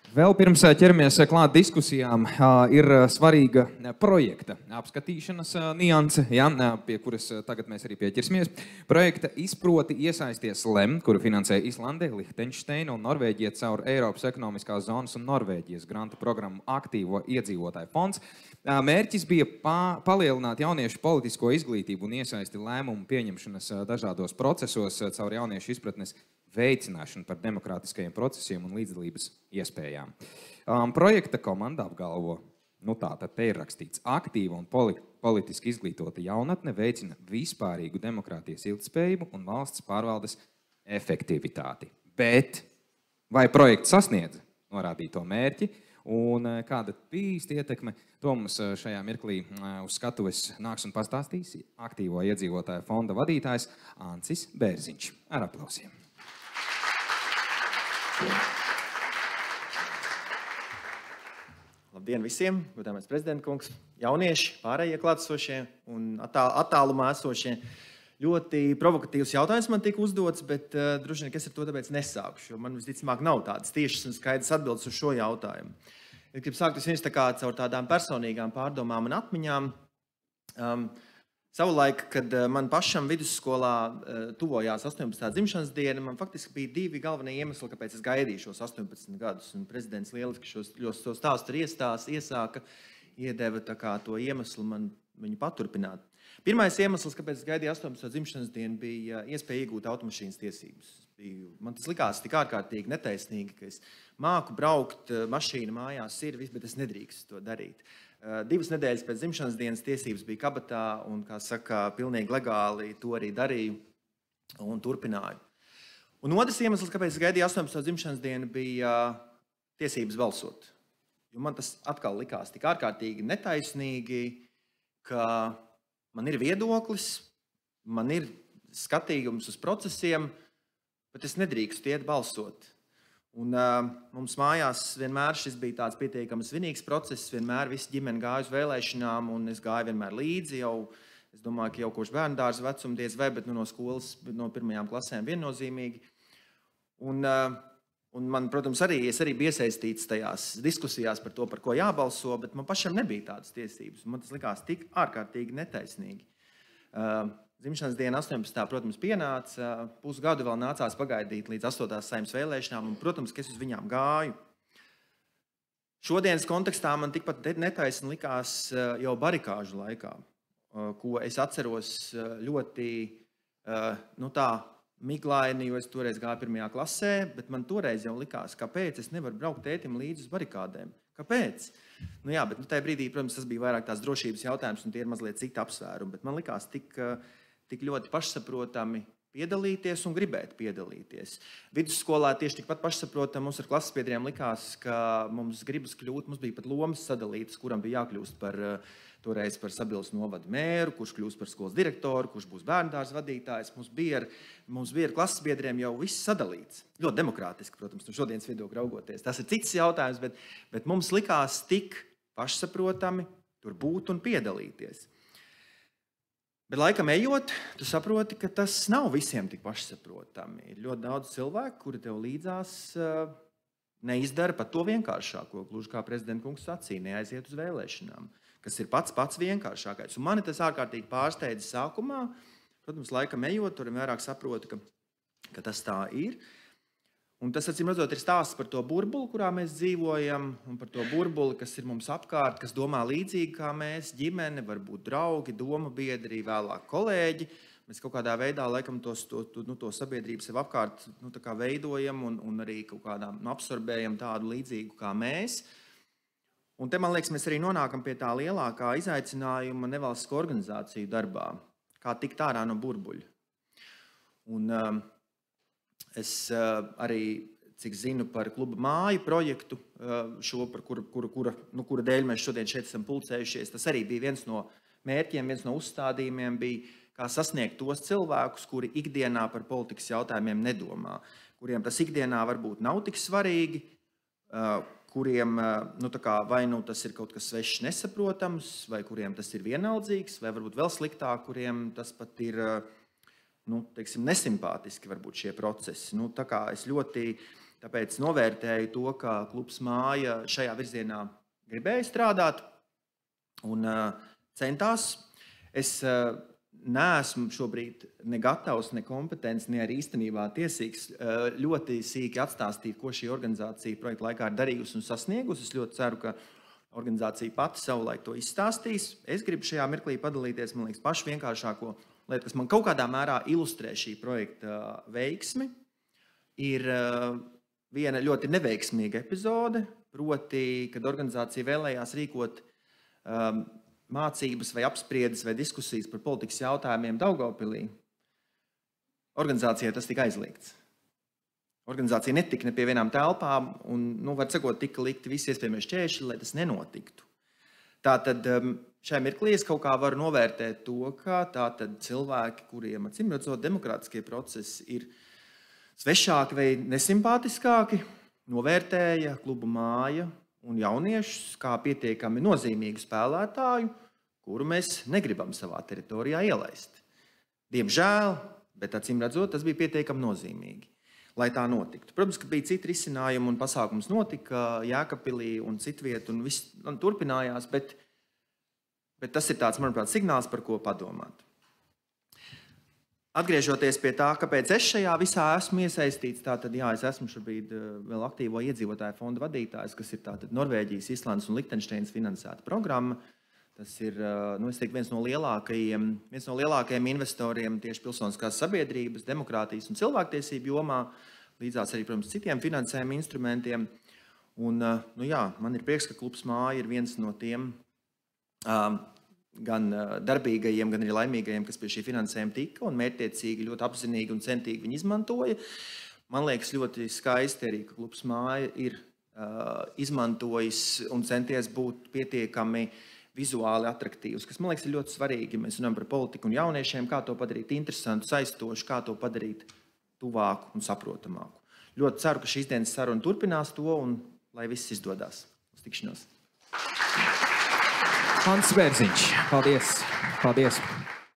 Vēl pirms ķeramies klāt diskusijām, ir svarīga projekta apskatīšanas nianse, pie kuras tagad mēs arī pieķersimies. Projekta Izproti iesaisties LEM, kuru finansē Islande, Lihtenšteina un Norvēģija caur Eiropas ekonomiskās zonas un Norvēģijas grantu programmu Aktīvo iedzīvotāju fonds. Mērķis bija palielināt jauniešu politisko izglītību un iesaisti lēmumu pieņemšanas dažādos procesos caur jauniešu izpratnes veicināšanu par demokrātiskajiem procesiem un līdzdalības iespējām. Projekta komanda apgalvo, tātad te ir rakstīts, aktīva un politiski izglītota jaunatne veicina vispārīgu demokrātijas ilgtspējību un valsts pārvaldes efektivitāti. Bet vai projekts sasniedza norādīto mērķi un kāda bija ietekme, to mums šajā mirklī uz skatuves nāks un pastāstīs Aktīvo iedzīvotāju fonda vadītājs Ancis Bērziņš. Ar aplausiem. Labdien visiem, godāmais prezidenta kungs, jaunieši, pārējie klātesošie un attālumā esošie. Ļoti provokatīvs jautājums man tika uzdots, bet droši vien, ka es ar to tāpēc nesākšu, jo man visticamāk nav tādas tiešas un skaidras atbildes uz šo jautājumu. Es gribu sākt viens caur tādām personīgām pārdomām un atmiņām. Savulaik, kad man pašam vidusskolā tuvojās 18. dzimšanas diena, man faktiski bija divi galvenie iemesli, kāpēc es gaidīju šos 18 gadus. Un prezidents lieliski šo stāstu iesāka, iedeva to iemeslu man viņu paturpināt. Pirmais iemesls, kāpēc es gaidīju 18. dzimšanas dienu, bija iespēja iegūt automašīnas tiesības. Man tas likās tik ārkārtīgi netaisnīgi, ka es māku braukt, mašīna mājās ir, bet es nedrīkstu to darīt. 2 nedēļas pēc dzimšanas dienas tiesības bija kabatā un, kā saka, pilnīgi legāli to arī darīju un turpināju. Un otrs iemesls, kāpēc es gaidīju 18. dzimšanas dienu, bija tiesības balsot. Jo man tas atkal likās tik ārkārtīgi netaisnīgi, ka man ir viedoklis, man ir skatījums uz procesiem, bet es nedrīkstu iet balsot. Un mums mājās vienmēr šis bija tāds pietiekami svinīgs process, vienmēr visi ģimeni gāja uz vēlēšanām, un es gāju vienmēr līdzi jau, es domāju, ka jau kopš bērndārza vecuma diez vai, bet no skolas, no pirmajām klasēm viennozīmīgi. Un man, protams, es arī biju iesaistīts tajās diskusijās par to, par ko jābalso, bet man pašam nebija tādas tiesības. Man tas likās tik ārkārtīgi netaisnīgi. Dzimšanas diena 18. protams, pienāca, pusgadu vēl nācās pagaidīt līdz 8. Saeimas vēlēšanām, un, protams, ka es uz viņām gāju. Šodienas kontekstā man tikpat netaisni likās jau barikāžu laikā, ko es atceros ļoti, miglaini, jo es toreiz gāju 1. klasē, bet man toreiz jau likās, kāpēc es nevaru braukt tētim līdz uz barikādēm. Kāpēc? Bet tajā brīdī, protams, tas bija vairāk tās drošības jautājums, un tie ir mazliet citi apsvērumi, bet man likās tik ļoti pašsaprotami piedalīties un gribēt piedalīties. Vidusskolā tieši tikpat pašsaprotami mums ar klasesbiedriem likās, ka mums gribas kļūt, mums bija pat lomas sadalītas, kuram bija jākļūst toreiz par Sabilas novada mēru, kurš kļūst par skolas direktoru, kurš būs bērndārza vadītājs. Mums bija ar klasesbiedriem jau viss sadalīts. Ļoti demokrātiski, protams, no šodienas viedokļa raugoties. Tas ir cits jautājums, bet mums likās tik pašsaprotami tur būt un piedalīties. Bet laikam ejot, tu saproti, ka tas nav visiem tik pašsaprotami. Ir ļoti daudz cilvēku, kuri tev līdzās neizdara pat to vienkāršāko, gluži kā prezidenta kungs sacīja, neaiziet uz vēlēšanām, kas ir pats vienkāršākais. Un mani tas ārkārtīgi pārsteidza sākumā. Protams, laikam ejot, tur vairāk saproti, ka tas tā ir. Un tas, acīm redzot, ir stāsts par to burbuli, kurā mēs dzīvojam, un par to burbuli, kas ir mums apkārt, kas domā līdzīgi kā mēs, ģimene, varbūt draugi, domu biedri, vēlāk kolēģi. Mēs kaut kādā veidā, laikam, to sabiedrību sev apkārt veidojam un arī kaut kādā absorbējam tādu līdzīgu kā mēs. Un te, man liekas, mēs arī nonākam pie tā lielākā izaicinājuma nevalstisko organizāciju darbā, kā tikt ārā no burbuļa. Un es arī, cik zinu par kluba māju projektu, par kura dēļ mēs šodien šeit esam pulcējušies, tas arī bija viens no mērķiem, viens no uzstādījumiem bija, kā sasniegt tos cilvēkus, kuri ikdienā par politikas jautājumiem nedomā, kuriem tas ikdienā varbūt nav tik svarīgi, kuriem vai tas ir kaut kas svešs nesaprotams, vai kuriem tas ir vienaldzīgs, vai varbūt vēl sliktāk, kuriem tas pat ir nesimpātiski varbūt šie procesi. Tā kā es ļoti Tāpēc novērtēju to, ka klubs Māja šajā virzienā gribēja strādāt un centās. Es neesmu šobrīd ne gatavs, ne kompetents, ne arī īstenībā tiesīgs ļoti sīki atstāstīt, ko šī organizācija projekta laikā ir darījusi un sasniegusi. Es ļoti ceru, ka organizācija pati savulaik to izstāstīs. Es gribu šajā mirklī padalīties, man liekas, pašu vienkāršāko lietu, kas man kaut kādā mērā ilustrē šī projekta veiksmi. Ir viena ļoti neveiksmīga epizode, proti, kad organizācija vēlējās rīkot mācības vai apspriedes vai diskusijas par politikas jautājumiem Daugavpilī. Organizācijai tas tika aizliegts. Organizācija netika ne pie vienām telpām un, var sakot, tika likti visi iespējamie šķēršļi, lai tas nenotiktu. Tātad šajā mirklī es kaut kā varu novērtēt to, ka tātad cilvēki, kuriem acīmredzot demokrātiskie procesi ir svešāki vai nesimpātiskāki, novērtēja klubu Māja un jauniešus kā pietiekami nozīmīgu spēlētāju, kuru mēs negribam savā teritorijā ielaist. Diemžēl, bet acīmredzot, tas bija pietiekami nozīmīgi, lai tā notiktu. Protams, ka bija citi risinājumi un pasākums notika Jēkabpilī un citviet un viss turpinājās, bet tas ir tāds, manuprāt, signāls, par ko padomāt. Atgriežoties pie tā, kāpēc es šajā visā esmu iesaistīts, tātad, jā, es esmu šobrīd vēl aktīvo iedzīvotāju fonda vadītājs, kas ir tātad Norvēģijas, Islandes un Lichtensteinas finansēta programma. Tas ir, es teiktu, viens no lielākajiem investoriem tieši pilsoniskās sabiedrības, demokrātijas un cilvēktiesību jomā, līdzās arī, protams, citiem finansējuma instrumentiem. Un, jā, man ir prieks, ka klubs Māja ir viens no tiem gan darbīgajiem, gan arī laimīgajiem, kas pie šī finansējuma tika un mērķtiecīgi, ļoti apzinīgi un centīgi viņi izmantoja. Man liekas ļoti skaisti arī, ka klubs Māja ir izmantojis un centies būt pietiekami vizuāli atraktīvs, kas, man liekas, ir ļoti svarīgi, ja mēs runājam par politiku un jauniešiem, kā to padarīt interesantu, saistošu, kā to padarīt tuvāku un saprotamāku. Ļoti ceru, ka šīs dienas saruna turpinās to un lai viss izdodās. Uz tikšanos. Hans Bērziņš. Paldies. Paldies.